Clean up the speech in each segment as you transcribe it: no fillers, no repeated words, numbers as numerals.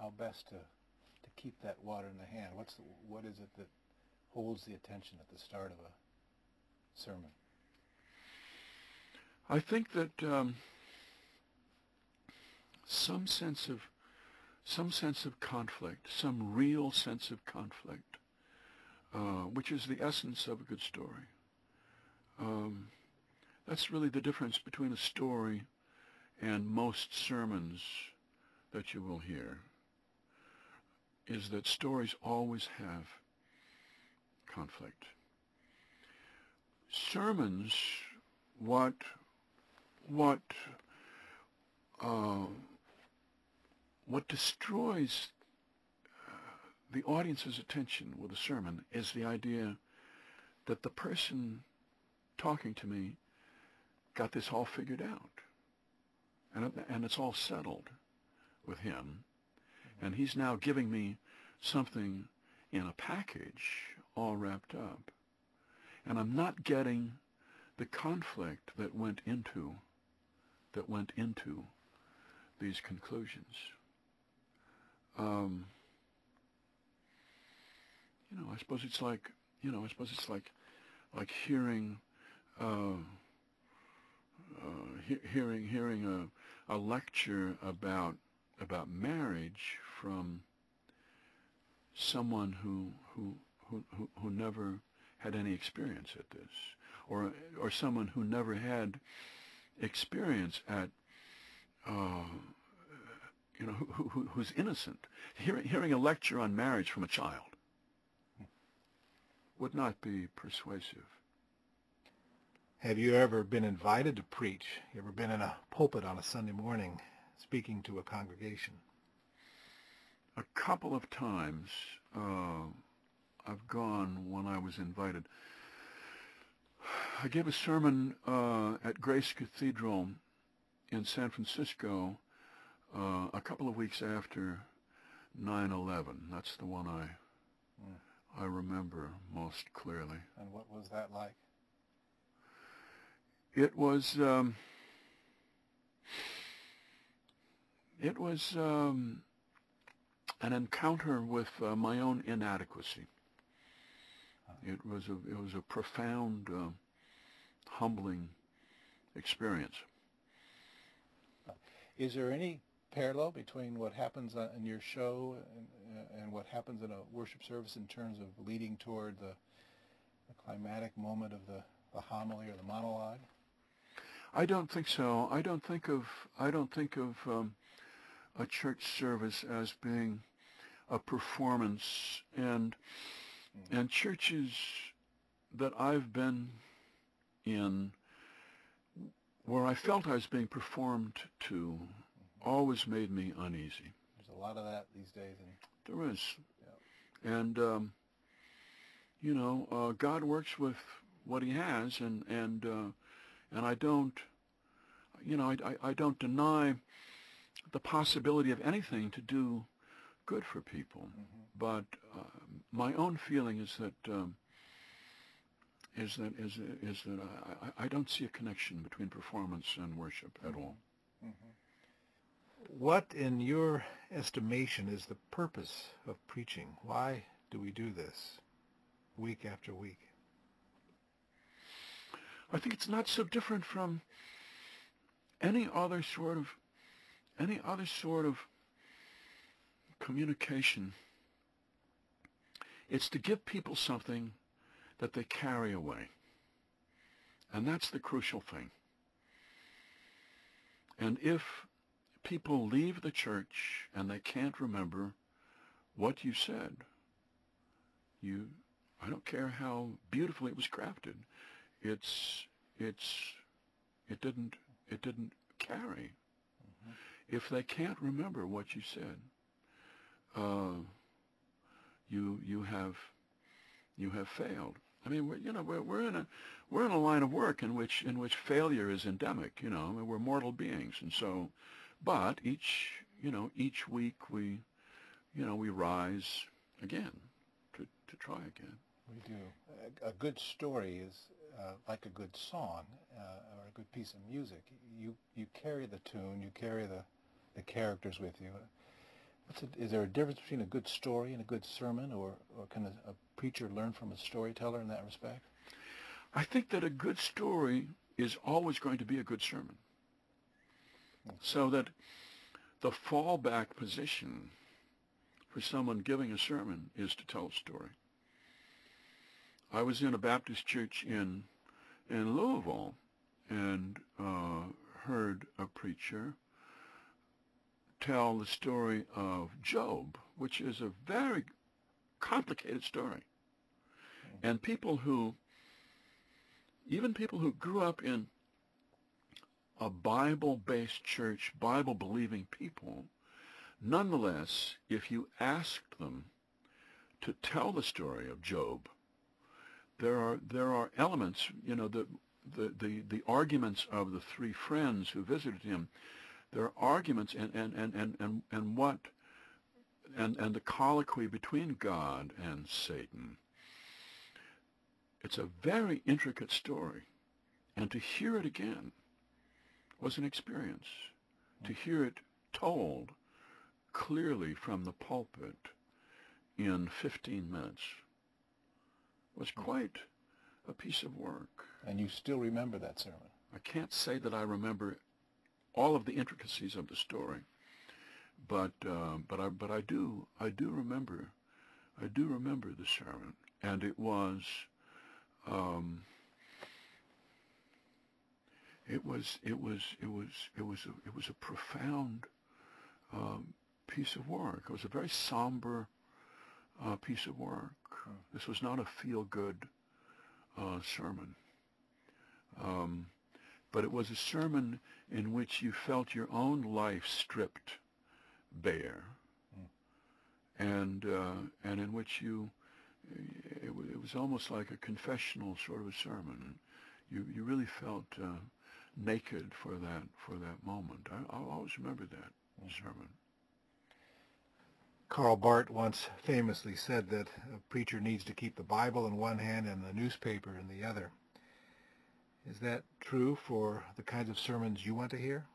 how best to keep that water in the hand? What is it that holds the attention at the start of a sermon? I think that some sense of conflict, some real sense of conflict, which is the essence of a good story. That's really the difference between a story and most sermons that you will hear, is that stories always have conflict. Sermons, what destroys the audience's attention with a sermon is the idea that the person talking to me got this all figured out, and it's all settled with him, and he's now giving me something in a package all wrapped up, and I'm not getting the conflict that went into these conclusions. I suppose it's like hearing hearing a lecture about marriage from someone who never had any experience at this, or someone who never had experience at who's innocent. Hearing a lecture on marriage from a child would not be persuasive. Have you ever been invited to preach? You ever been in a pulpit on a Sunday morning speaking to a congregation? A couple of times I've gone when I was invited. I gave a sermon at Grace Cathedral in San Francisco a couple of weeks after 9/11. That's the one I remember most clearly. And what was that like? It was an encounter with my own inadequacy. It was a profound, humbling experience. Is there any parallel between what happens in your show and what happens in a worship service in terms of leading toward the climatic moment of the homily or the monologue? I don't think so. I don't think of a church service as being a performance, and churches that I've been in where I felt I was being performed to always made me uneasy. There's a lot of that these days. There is. Yeah. And God works with what He has, and I don't deny the possibility of anything to do good for people. Mm-hmm. But my own feeling is that I don't see a connection between performance and worship at all. Mm-hmm. What, in your estimation, is the purpose of preaching? Why do we do this week after week? I think it's not so different from any other sort of communication. It's to give people something that they carry away. And that's the crucial thing. And if people leave the church and they can't remember what you said, I don't care how beautifully it was crafted, it didn't carry. Mm-hmm. If they can't remember what you said, you have failed. I mean, we're in a line of work in which failure is endemic. We're mortal beings, and so, but each week we rise again to try again. We do. A good story is like a good song or a good piece of music. You carry the tune, you carry the characters with you. Is there a difference between a good story and a good sermon, or can a preacher learn from a storyteller in that respect? I think that a good story is always going to be a good sermon. So that the fallback position for someone giving a sermon is to tell a story. I was in a Baptist church in Louisville and heard a preacher tell the story of Job, which is a very complicated story. And even people who grew up in a Bible-based church, Bible-believing people, nonetheless, if you asked them to tell the story of Job, there are elements, the arguments of the three friends who visited him. There are arguments and the colloquy between God and Satan. It's a very intricate story, and to hear it again was an experience. To hear it told clearly from the pulpit in 15 minutes was quite a piece of work. And you still remember that sermon? I can't say that I remember all of the intricacies of the story, but I do remember the sermon, and it was a profound piece of work. It was a very somber piece of work. This was not a feel-good sermon, but it was a sermon in which you felt your own life stripped bare, and in which it was almost like a confessional sort of a sermon. You really felt naked for that moment. I'll always remember that sermon. Karl Barth once famously said that a preacher needs to keep the Bible in one hand and the newspaper in the other. Is that true for the kinds of sermons you want to hear?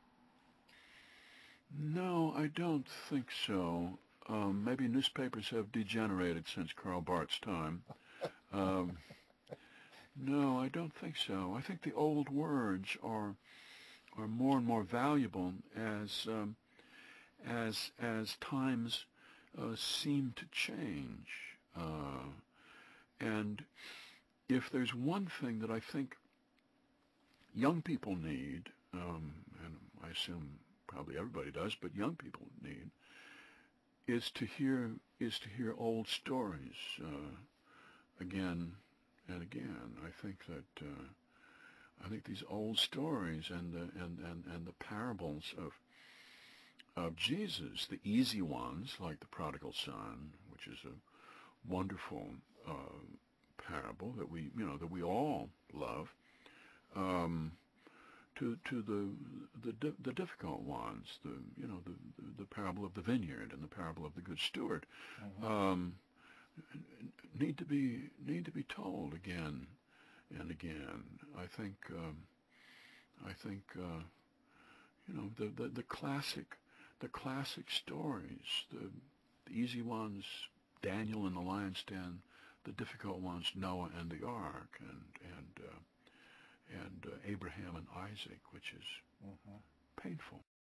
No, I don't think so. Maybe newspapers have degenerated since Karl Barth's time. No, I don't think so. I think the old words are more and more valuable as times seem to change. And if there's one thing that I think young people need, and I assume probably everybody does, but young people need, is to hear old stories again and again. I think these old stories and the parables of Jesus, the easy ones like the prodigal son, which is a wonderful parable that we all love, to the difficult ones, the parable of the vineyard and the parable of the good steward, need to be told again and again. I think the classic stories, the easy ones, Daniel in the lion's den, the difficult ones, Noah and the ark, and Abraham and Isaac, which is painful.